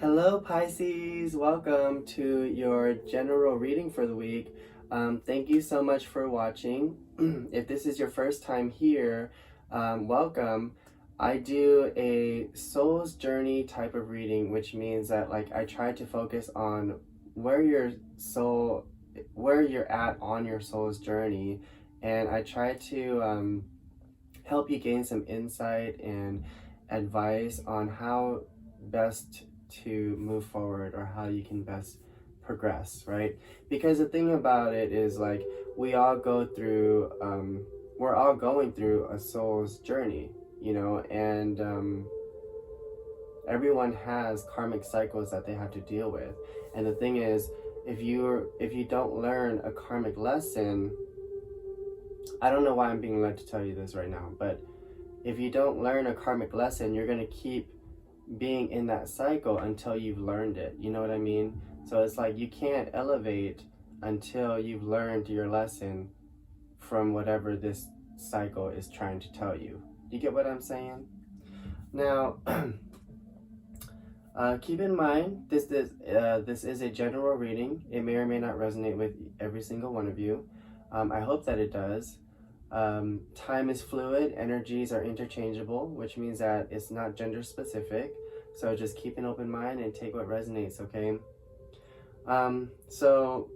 Hello Pisces, welcome to your general reading for the week. Thank you so much for watching. If this is your first time here, welcome. I do a soul's journey type of reading, which means that I try to focus on where you're at on your soul's journey, and I try to help you gain some insight and advice on how best to move forward or how you can best progress, right? Because the thing about it is we all go through we're all going through a soul's journey, and everyone has karmic cycles that they have to deal with. And the thing is, if you don't learn a karmic lesson, I don't know why I'm being led to tell you this right now, but if you don't learn a karmic lesson, you're going to keep being in that cycle until you've learned it. You know what I mean? So it's like you can't elevate until you've learned your lesson from whatever this cycle is trying to tell you. You get what I'm saying? Now, keep in mind, this is a general reading. It may or may not resonate with every single one of you. I hope that it does. Time is fluid, energies are interchangeable, which means that it's not gender specific. So just keep an open mind and take what resonates, okay? So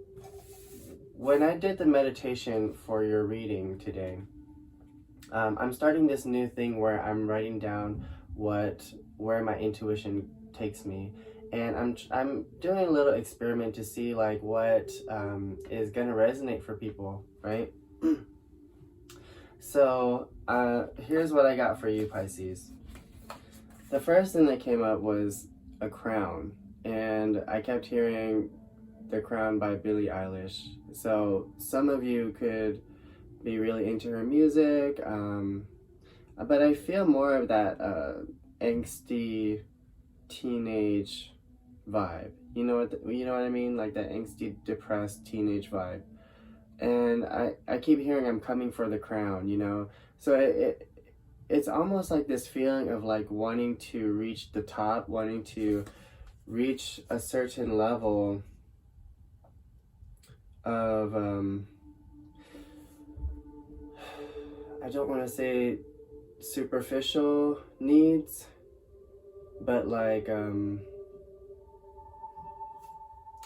when I did the meditation for your reading today, I'm starting this new thing where I'm writing down where my intuition takes me, and I'm doing a little experiment to see what is gonna resonate for people, right? So here's what I got for you, Pisces. The first thing that came up was a crown, and I kept hearing The Crown by Billie Eilish. So some of you could be really into her music, but I feel more of that angsty teenage vibe. You know what I mean? Like that angsty, depressed teenage vibe. And I keep hearing I'm coming for the crown, So it's almost like this feeling of wanting to reach the top, wanting to reach a certain level of I don't want to say superficial needs, but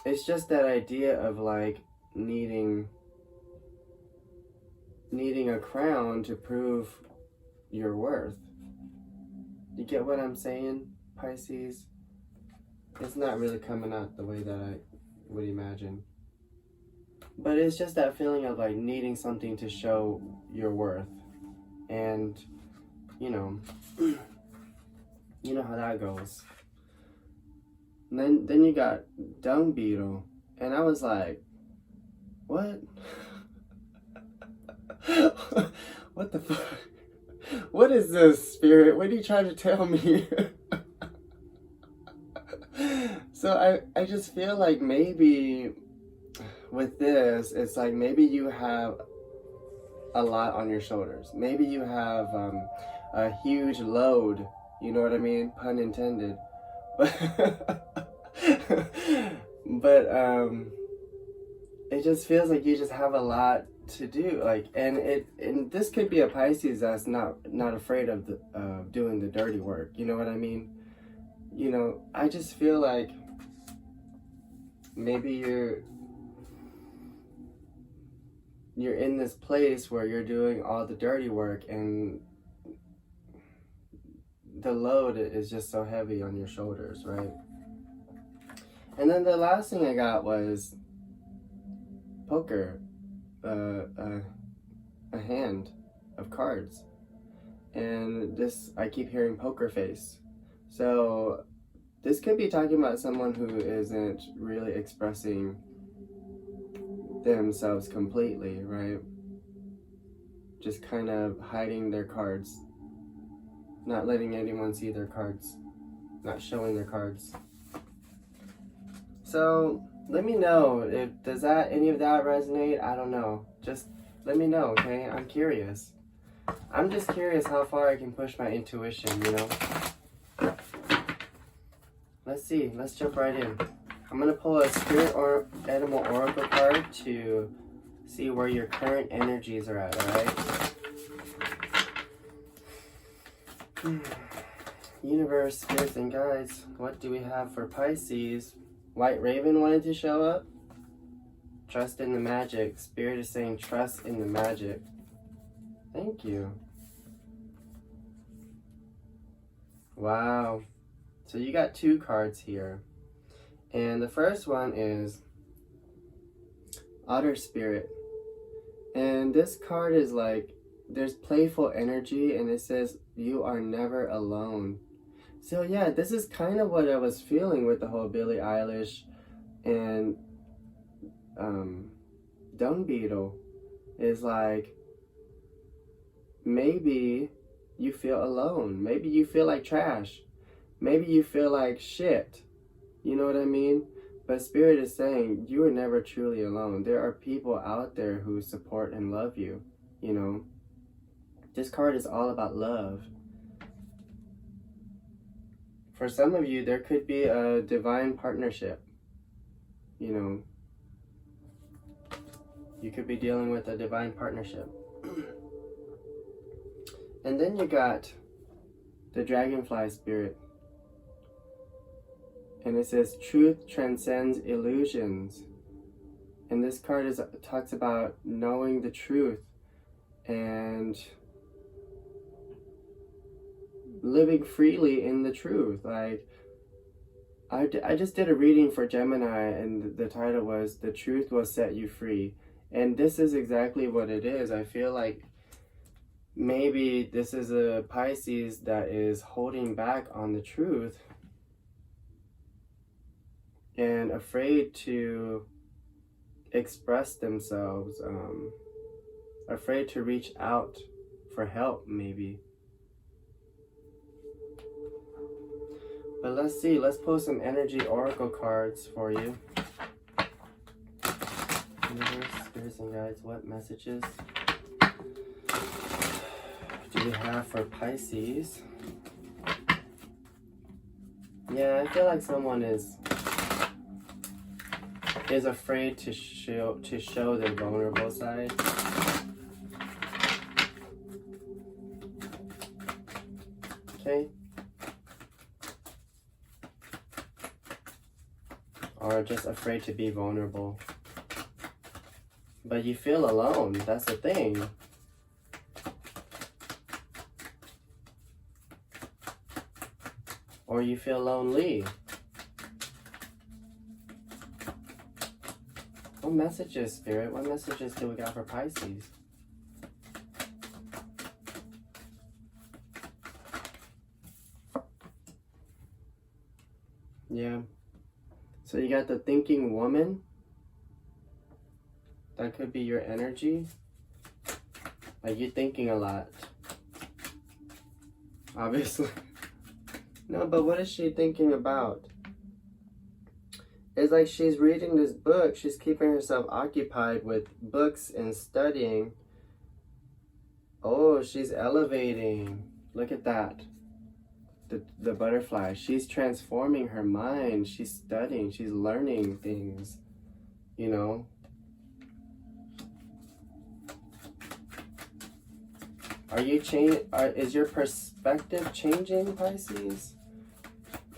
it's just that idea of needing a crown to prove your worth. You get what I'm saying, Pisces? It's not really coming out the way that I would imagine. But it's just that feeling of needing something to show your worth. And, you know how that goes. And then you got dung beetle. And I was like, what? What the fuck? What is this, spirit? What are you trying to tell me? So I just feel like maybe with this, it's maybe you have a lot on your shoulders. Maybe you have a huge load. You know what I mean? Pun intended. But it just feels like you just have a lot to do, and this could be a Pisces that's not afraid of doing the dirty work. You know what I mean? I just feel like maybe you're in this place where you're doing all the dirty work, and the load is just so heavy on your shoulders, right? And then the last thing I got was poker. A hand of cards, and this, I keep hearing poker face. So this could be talking about someone who isn't really expressing themselves completely, right? Just kind of hiding their cards, not letting anyone see their cards, not showing their cards. So let me know if any of that resonate. I don't know. Just let me know, okay? I'm curious. I'm just curious how far I can push my intuition, let's see. Let's jump right in. I'm going to pull a spirit or animal oracle card to see where your current energies are at, alright? Universe, spirits, and guides, what do we have for Pisces? White Raven wanted to show up. Trust in the magic. Spirit is saying trust in the magic. Thank you. Wow. So you got 2 cards here. And the first one is Otter Spirit. And this card is like, there's playful energy, and it says you are never alone. So yeah, this is kind of what I was feeling with the whole Billie Eilish and dung beetle. Is like, maybe you feel alone. Maybe you feel like trash. Maybe you feel like shit. You know what I mean? But Spirit is saying you are never truly alone. There are people out there who support and love you. You know, this card is all about love. For some of you, there could be a divine partnership. You know, you could be dealing with a divine partnership. And then you got the Dragonfly Spirit. And it says truth transcends illusions. And this card talks about knowing the truth and living freely in the truth. Like, I just did a reading for Gemini, and the title was The Truth Will Set You Free. And this is exactly what it is. I feel like maybe this is a Pisces that is holding back on the truth and afraid to express themselves, afraid to reach out for help, maybe. But let's see, let's pull some energy oracle cards for you. Universe, spirits, and guides, what messages do we have for Pisces? Yeah, I feel like someone is afraid to show their vulnerable side. Okay. Or just afraid to be vulnerable. But you feel alone, that's the thing. Or you feel lonely. What messages, Spirit? What messages do we got for Pisces? Yeah. So you got the thinking woman. That could be your energy. Like, you're thinking a lot. Obviously. No, but what is she thinking about? It's like she's reading this book. She's keeping herself occupied with books and studying. Oh, she's elevating. Look at that. The butterfly. She's transforming her mind. She's studying. She's learning things. You know? Is your perspective changing, Pisces?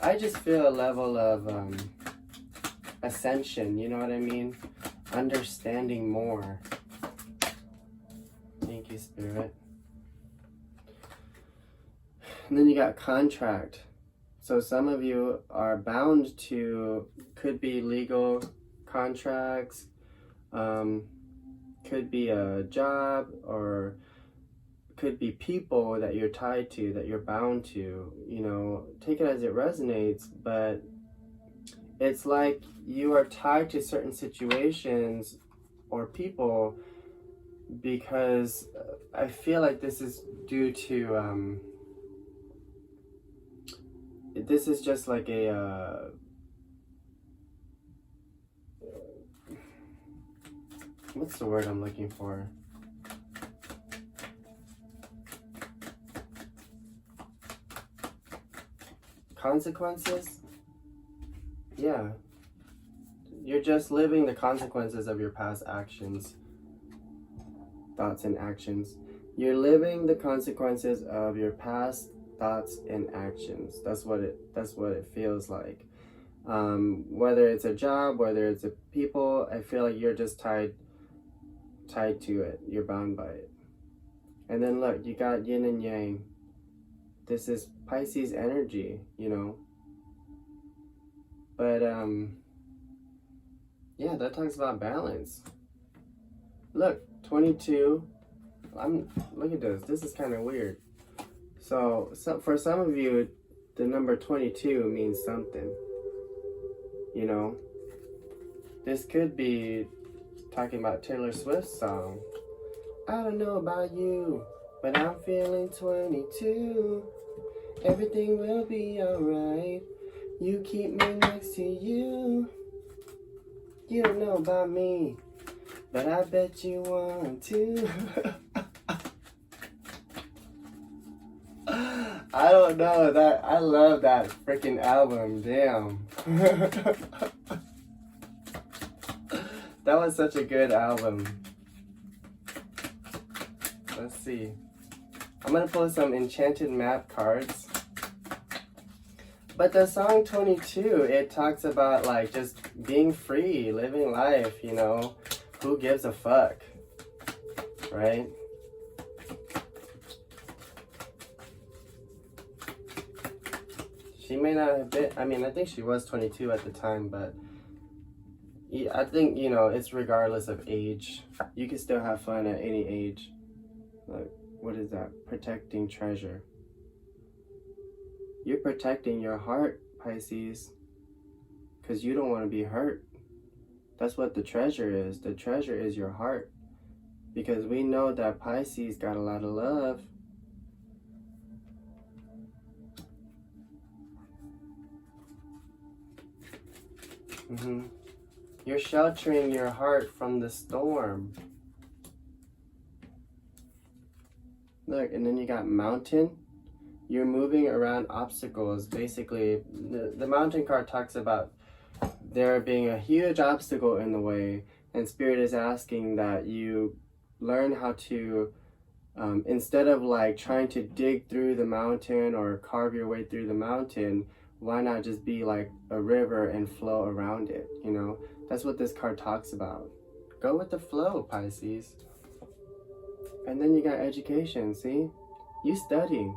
I just feel a level of ascension, you know what I mean? Understanding more. Thank you, Spirit. And then you got contract. So some of you are bound to, could be legal contracts, could be a job, or could be people that you're tied to, that you're bound to. You know, take it as it resonates, but it's like you are tied to certain situations or people because I feel like this is due to, this is just like a, what's the word I'm looking for? Consequences? Yeah. You're just living the consequences of your past actions, thoughts, and actions. You're living the consequences of your past thoughts and actions. That's what it feels like. Whether it's a job, whether it's a people, I feel like you're just tied to it. You're bound by it. And then look, you got yin and yang. This is Pisces energy, you know. But yeah, that talks about balance. Look, 22. Look at this. This is kind of weird. So for some of you, the number 22 means something. You know, this could be talking about Taylor Swift's song. I don't know about you, but I'm feeling 22. Everything will be alright. You keep me next to you. You don't know about me, but I bet you want to. I don't know, that I love that freaking album. Damn. That was such a good album. Let's see. I'm gonna pull some Enchanted map cards. But the song 22, it talks about like just being free, living life, you know. Who gives a fuck? Right? She may not have been, I mean, I think she was 22 at the time, but I think, you know, it's regardless of age. You can still have fun at any age. Like, what is that? Protecting treasure. You're protecting your heart, Pisces, because you don't want to be hurt. That's what the treasure is. The treasure is your heart. Because we know that Pisces got a lot of love. You're sheltering your heart from the storm. Look, and then you got mountain. You're moving around obstacles. Basically, the mountain card talks about there being a huge obstacle in the way, and Spirit is asking that you learn how to, instead of like trying to dig through the mountain or carve your way through the mountain, why not just be like a river and flow around it, you know? That's what this card talks about. Go with the flow, Pisces. And then you got education, see? You study.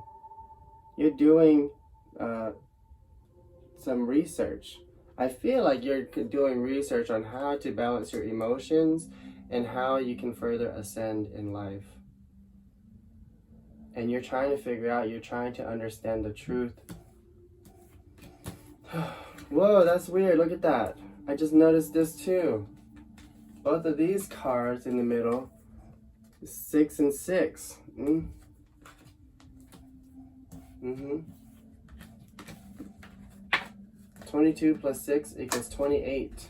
You're doing some research. I feel like you're doing research on how to balance your emotions and how you can further ascend in life. And you're trying to figure out, you're trying to understand the truth. Whoa, that's weird. Look at that. I just noticed this too. Both of these cards in the middle, 6 and 6. 22 plus 6 equals 28.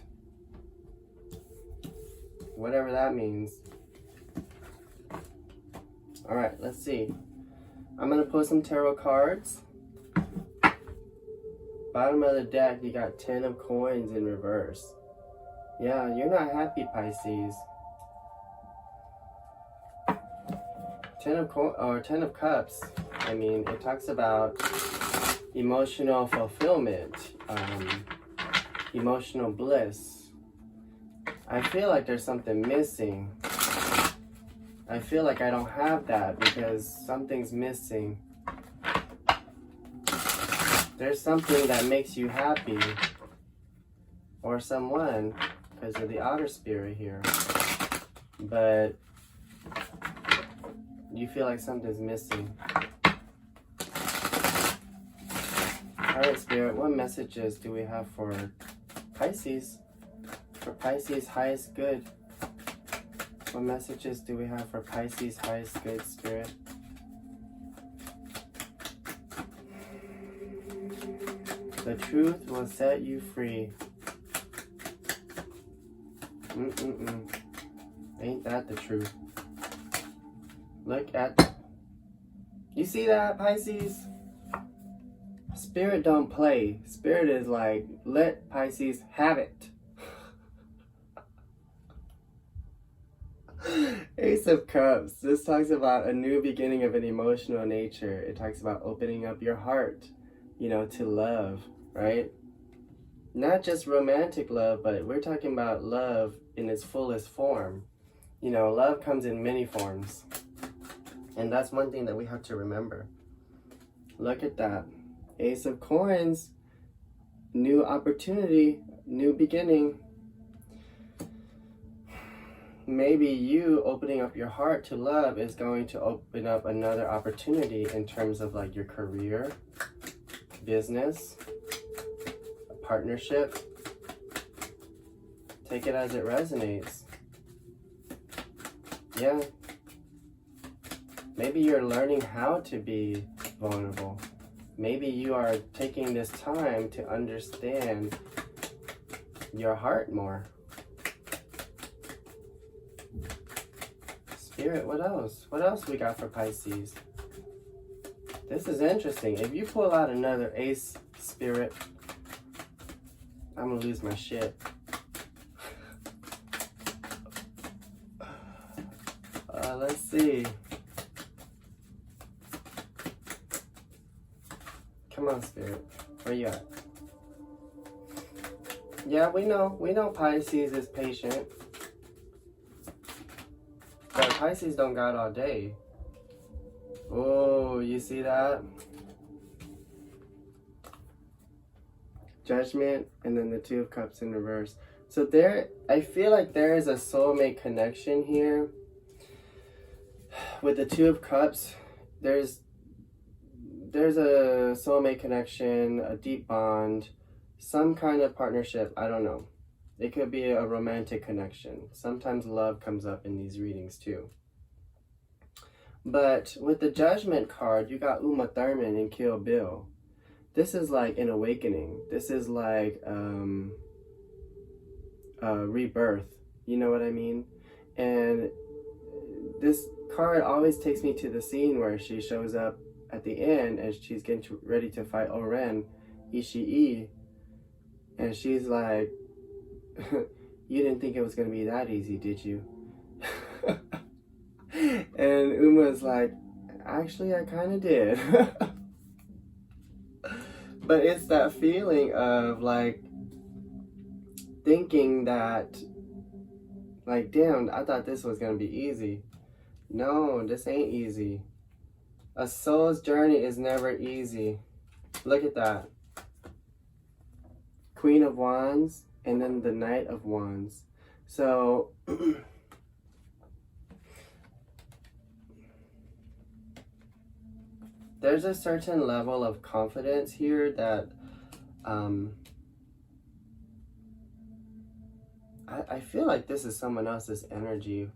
Whatever that means. Alright, let's see. I'm going to pull some tarot cards. Bottom of the deck, you got 10 of coins in reverse. Yeah, you're not happy, Pisces. 10 of cups. I mean, it talks about emotional fulfillment, emotional bliss. I feel like there's something missing. I feel like I don't have that because something's missing. There's something that makes you happy, or someone, because of the outer spirit here, but you feel like something's missing. Alright, Spirit, what messages do we have for Pisces? For Pisces' highest good. What messages do we have for Pisces' highest good, Spirit? The truth will set you free. Ain't that the truth? Look at... You see that, Pisces? Spirit don't play. Spirit is like, let Pisces have it. Ace of Cups. This talks about a new beginning of an emotional nature. It talks about opening up your heart, you know, to love, right? Not just romantic love, but we're talking about love in its fullest form. You know, love comes in many forms. And that's one thing that we have to remember. Look at that. Ace of Coins. New opportunity, new beginning. Maybe you opening up your heart to love is going to open up another opportunity in terms of like your career, business, partnership. Take it as it resonates. Yeah. Maybe you're learning how to be vulnerable. Maybe you are taking this time to understand your heart more. Spirit, what else? What else we got for Pisces? This is interesting. If you pull out another ace, Spirit, I'm gonna lose my shit. Let's see. Come on, Spirit. Where you at? Yeah, we know Pisces is patient. But Pisces don't got all day. Oh, you see that? Judgment, and then the Two of Cups in reverse. So there, I feel like there is a soulmate connection here. With the Two of Cups, there's a soulmate connection, a deep bond, some kind of partnership, I don't know. It could be a romantic connection. Sometimes love comes up in these readings too. But with the Judgment card, you got Uma Thurman in Kill Bill. This is like an awakening. This is like rebirth. You know what I mean? And this card always takes me to the scene where she shows up at the end and she's getting ready to fight Oren Ishii. And she's like, you didn't think it was going to be that easy, did you? And Uma's like, actually, I kind of did. But it's that feeling of like thinking that, like, damn, I thought this was going to be easy. No, this ain't easy. A soul's journey is never easy. Look at that. Queen of Wands and then the Knight of Wands. So there's a certain level of confidence here that I feel like this is someone else's energy,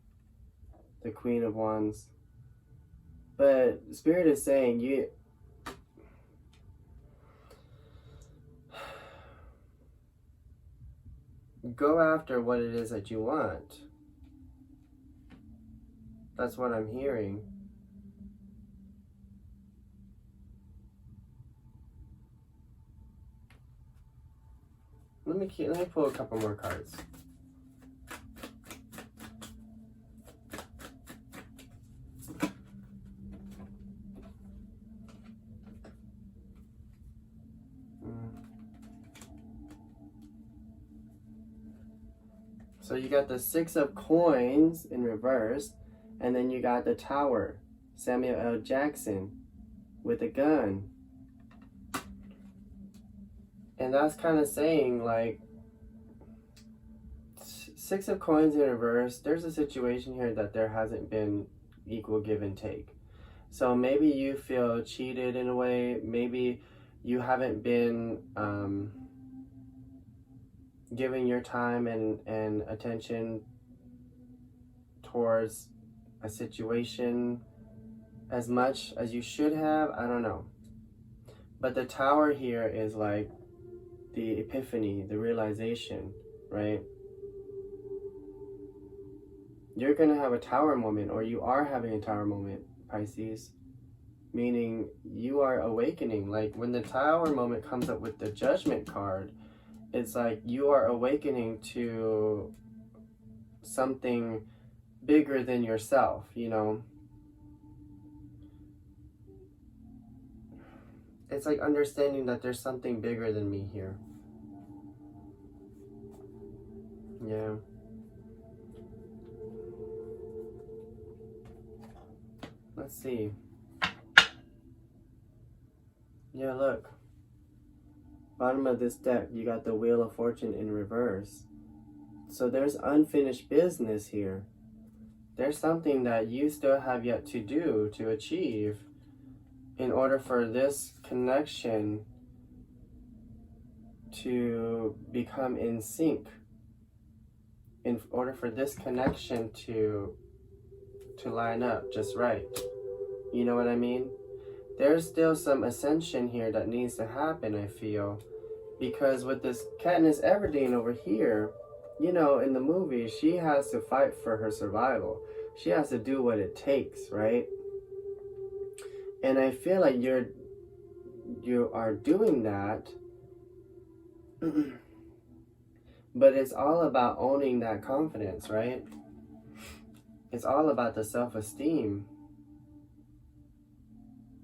the Queen of Wands. But Spirit is saying you go after what it is that you want. That's what I'm hearing. Let me pull a couple more cards. So you got the Six of Coins in reverse, and then you got the Tower, Samuel L. Jackson with a gun. And that's kind of saying, like, Six of Coins in reverse, there's a situation here that there hasn't been equal give and take. So maybe you feel cheated in a way. Maybe you haven't been giving your time and attention towards a situation as much as you should have. I don't know. But the Tower here is like the epiphany, the realization, right? You're going to have a Tower moment, or you are having a Tower moment, Pisces. meaning you are awakening. Like when the Tower moment comes up with the Judgment card, it's like you are awakening to something bigger than yourself, you know. It's like understanding that there's something bigger than me here. Yeah. Let's see. Yeah, look. Bottom of this deck, you got the Wheel of Fortune in reverse. So there's unfinished business here. There's something that you still have yet to do, to achieve, in order for this connection to become in sync. In order for this connection to line up just right. You know what I mean? There's still some ascension here that needs to happen, I feel. Because with this Katniss Everdeen over here, you know, in the movie, she has to fight for her survival. She has to do what it takes, right? And I feel like you are doing that. But it's all about owning that confidence, right? It's all about the self-esteem.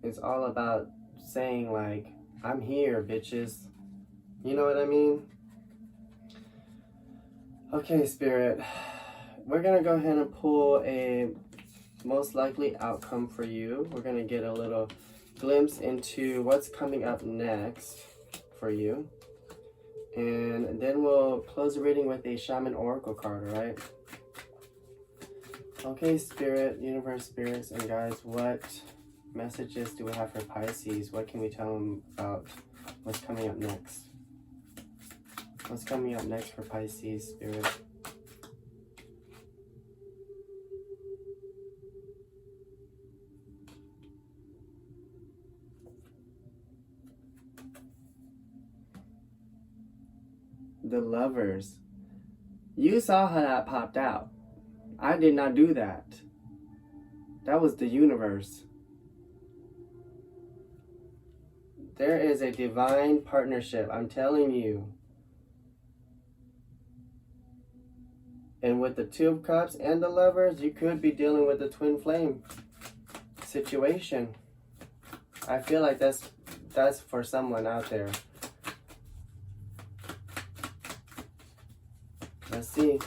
It's all about saying like, I'm here, bitches. You know what I mean? Okay, Spirit. We're going to go ahead and pull a most likely outcome for you. We're going to get a little glimpse into what's coming up next for you. And then we'll close the reading with a Shaman Oracle card, alright? Okay, Spirit, Universe, Spirits, and guys, what messages do we have for Pisces? What can we tell them about what's coming up next? What's coming up next for Pisces, Spirit? The Lovers. You saw how that popped out. I did not do that. That was the universe. There is a divine partnership, I'm telling you. And with the Two of Cups and the Lovers, you could be dealing with the twin flame situation. I feel like that's for someone out there. Let's see.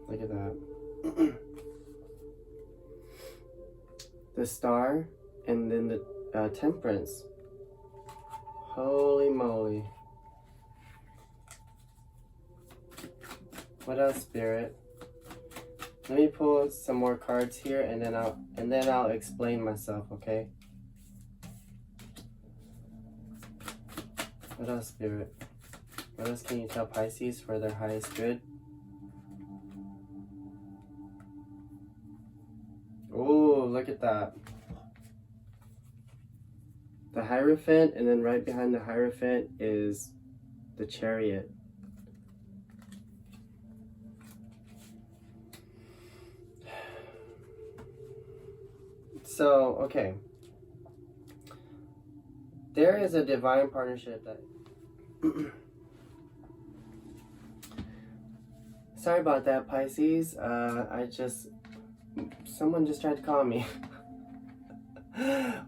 Look at that. The Star and then the Temperance. Holy moly. What else, Spirit? Let me pull some more cards here and then I'll explain myself, okay? What else, Spirit? What else can you tell Pisces for their highest good? Oh, look at that. The Hierophant, and then right behind the Hierophant is the Chariot. So, okay. There is a divine partnership that... Sorry about that, Pisces. Someone just tried to call me.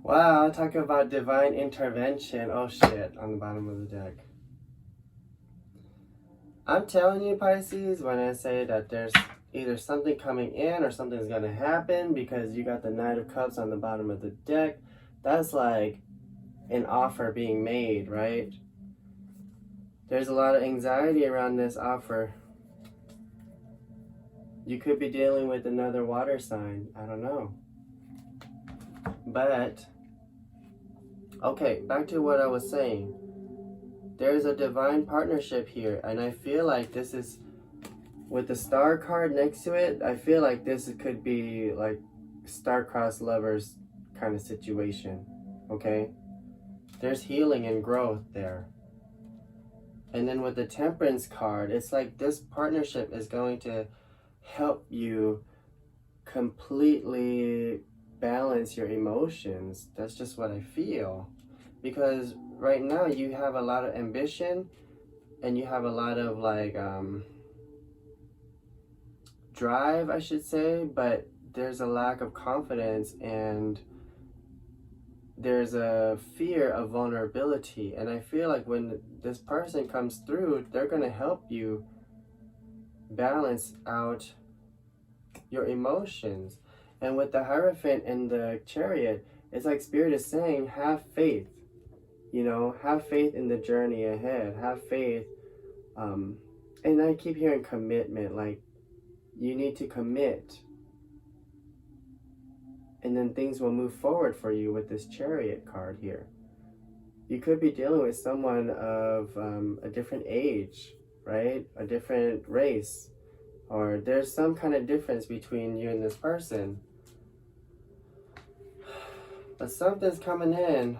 Wow, talking about divine intervention. Oh shit, on the bottom of the deck. I'm telling you, Pisces, when I say that there's either something coming in or something's gonna happen, because you got the Knight of Cups on the bottom of the deck. That's like an offer being made, right? There's a lot of anxiety around this offer. You could be dealing with another water sign. I don't know. But, okay, back to what I was saying. There's a divine partnership here, and I feel like this is, with the Star card next to it, I feel like this could be like star-crossed lovers kind of situation, okay? There's healing and growth there. And then with the Temperance card, it's like this partnership is going to help you completely balance your emotions. That's just what I feel. Because right now you have a lot of ambition and you have a lot of like drive, I should say, but there's a lack of confidence and there's a fear of vulnerability. And I feel like when this person comes through, they're going to help you balance out your emotions. And with the Hierophant and the Chariot, it's like Spirit is saying, have faith. You know, have faith in the journey ahead. Have faith. And I keep hearing commitment, like you need to commit. And then things will move forward for you with this Chariot card here. You could be dealing with someone of a different age, right? A different race. Or there's some kind of difference between you and this person. But something's coming in.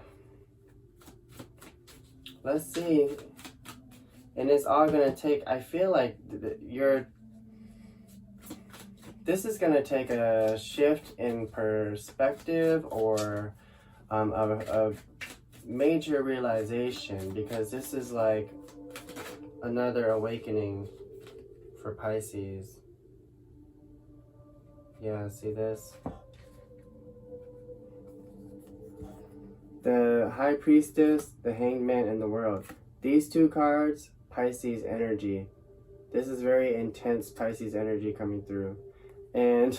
Let's see. And it's all going to take, I feel like this is going to take a shift in perspective or a major realization, because this is like another awakening for Pisces. Yeah, see this? The High Priestess, the Hangman, and the World. These two cards, Pisces energy. This is very intense Pisces energy coming through. And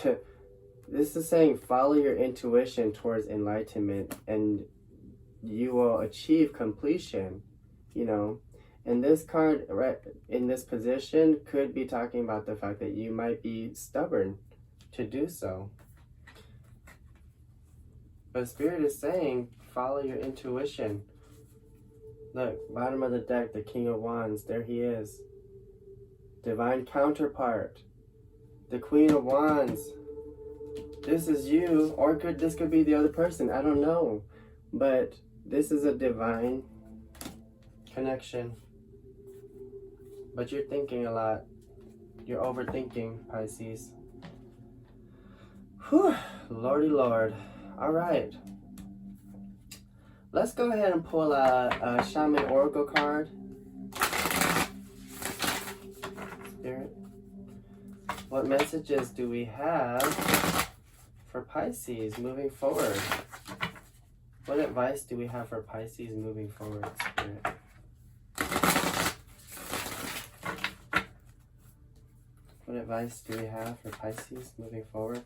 this is saying follow your intuition towards enlightenment and you will achieve completion, you know. And this card right in this position could be talking about the fact that you might be stubborn to do so. But Spirit is saying follow your intuition. Look, bottom of the deck, the King of Wands, there he is. Divine counterpart. The Queen of Wands. This is you, or this could be the other person, I don't know. But this is a divine connection. But you're thinking a lot. You're overthinking, Pisces. Whew, Lordy Lord. Alright. Let's go ahead and pull a Shaman Oracle card. Spirit. What messages do we have for Pisces moving forward? What advice do we have for Pisces moving forward, Spirit? What advice do we have for Pisces moving forward?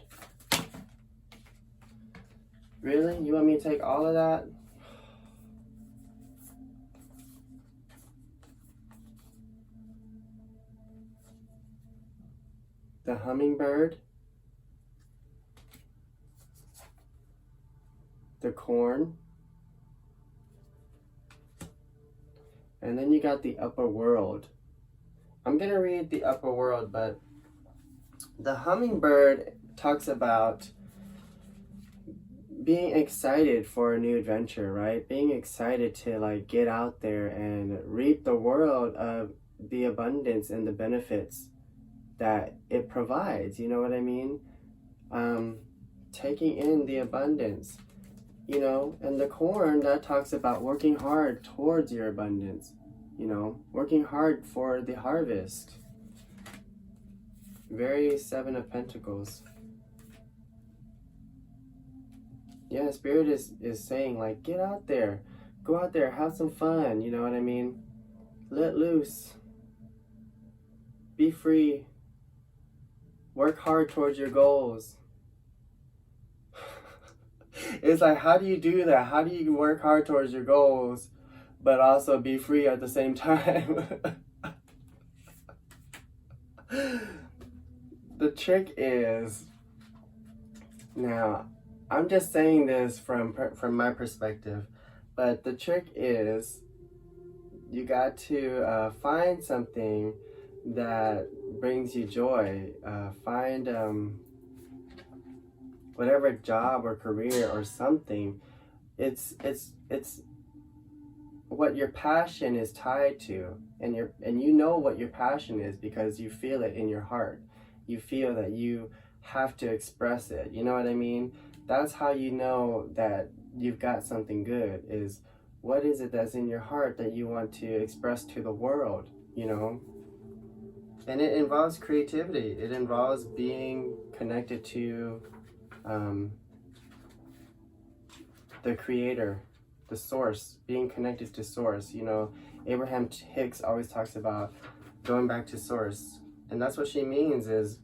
Really? You want me to take all of that? The hummingbird, the corn, and then you got the upper world. I'm going to read the upper world, but the hummingbird talks about being excited for a new adventure, right? Being excited to like get out there and reap the world of the abundance and the benefits that it provides, you know what I mean? Taking in the abundance, you know, and the corn, that talks about working hard towards your abundance, you know, working hard for the harvest. Very Seven of Pentacles. Yeah, Spirit is saying like, get out there, go out there, have some fun, you know what I mean? Let loose, be free. Work hard towards your goals. It's like, how do you do that? How do you work hard towards your goals, but also be free at the same time? The trick is, now, I'm just saying this from my perspective, but the trick is, you got to find something that brings you joy. Find whatever job or career or something. It's what your passion is tied to, and you know what your passion is because you feel it in your heart. you feel that you have to express it. You know what I mean? That's how you know that you've got something good, is what is it that's in your heart that you want to express to the world, you know? And it involves creativity. It involves being connected to the creator, the source, being connected to source. You know, Abraham Hicks always talks about going back to source. And that's what she means is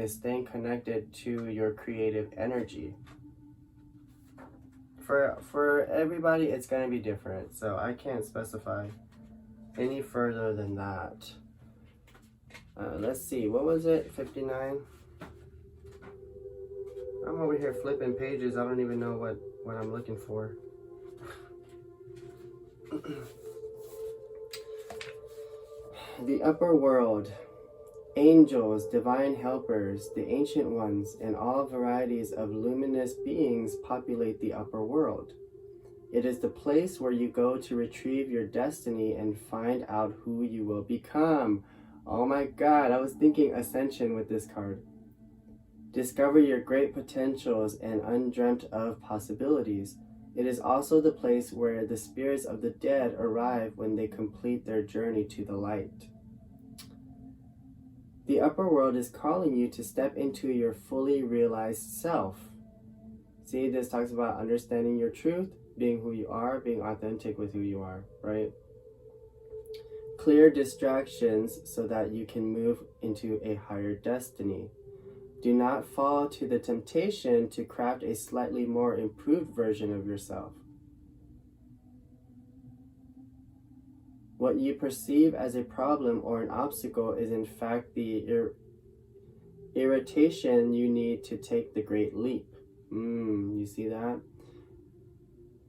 staying connected to your creative energy. For everybody, it's going to be different. So I can't specify any further than that. Let's see, what was it? 59? I'm over here flipping pages. I don't even know what I'm looking for. The upper world. Angels, divine helpers, the ancient ones, and all varieties of luminous beings populate the upper world. It is the place where you go to retrieve your destiny and find out who you will become. Oh my God, I was thinking ascension with this card. Discover your great potentials and undreamt of possibilities. It is also the place where the spirits of the dead arrive when they complete their journey to the light. The upper world is calling you to step into your fully realized self. See, this talks about understanding your truth, being who you are, being authentic with who you are, right? Clear distractions so that you can move into a higher destiny. Do not fall to the temptation to craft a slightly more improved version of yourself. What you perceive as a problem or an obstacle is in fact the irritation you need to take the great leap. You see that?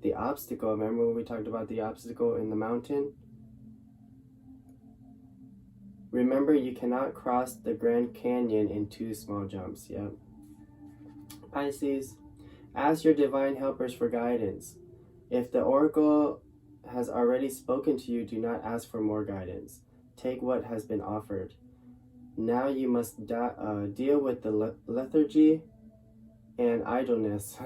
The obstacle, remember when we talked about the obstacle in the mountain? Remember, you cannot cross the Grand Canyon in 2 small jumps. Yep. Pisces, ask your divine helpers for guidance. If the oracle has already spoken to you, do not ask for more guidance. Take what has been offered. Now you must deal with the lethargy and idleness.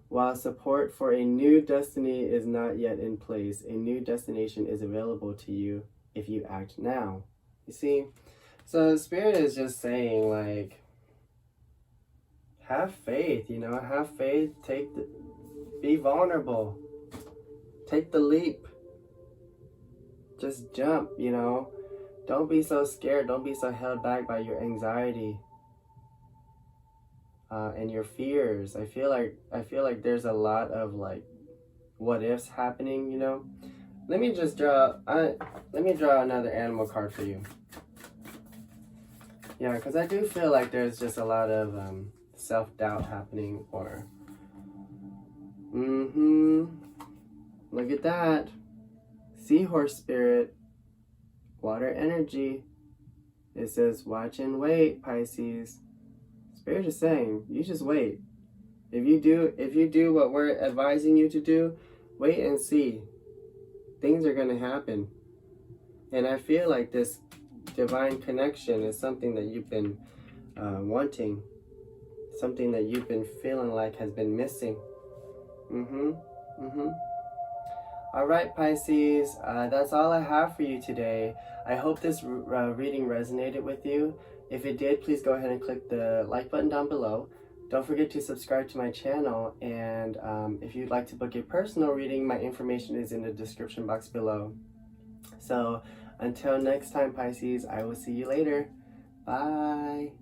While support for a new destiny is not yet in place, a new destination is available to you if you act now. You see? So Spirit is just saying, like, have faith, you know, have faith, be vulnerable. Take the leap. Just jump, you know. Don't be so scared. Don't be so held back by your anxiety and your fears. I feel like there's a lot of like what ifs happening, you know. Let me draw another animal card for you. Yeah, because I do feel like there's just a lot of self-doubt happening, or look at that. Seahorse spirit, water energy. It says watch and wait, Pisces. Spirit is saying you just wait. If you do what we're advising you to do, wait and see. Things are going to happen. And I feel like this divine connection is something that you've been wanting, something that you've been feeling like has been missing. All right, Pisces, that's all I have for you today. I hope this reading resonated with you. If it did, please go ahead and click the like button down below. Don't forget to subscribe to my channel, and if you'd like to book a personal reading, my information is in the description box below. So until next time, Pisces, I will see you later. Bye.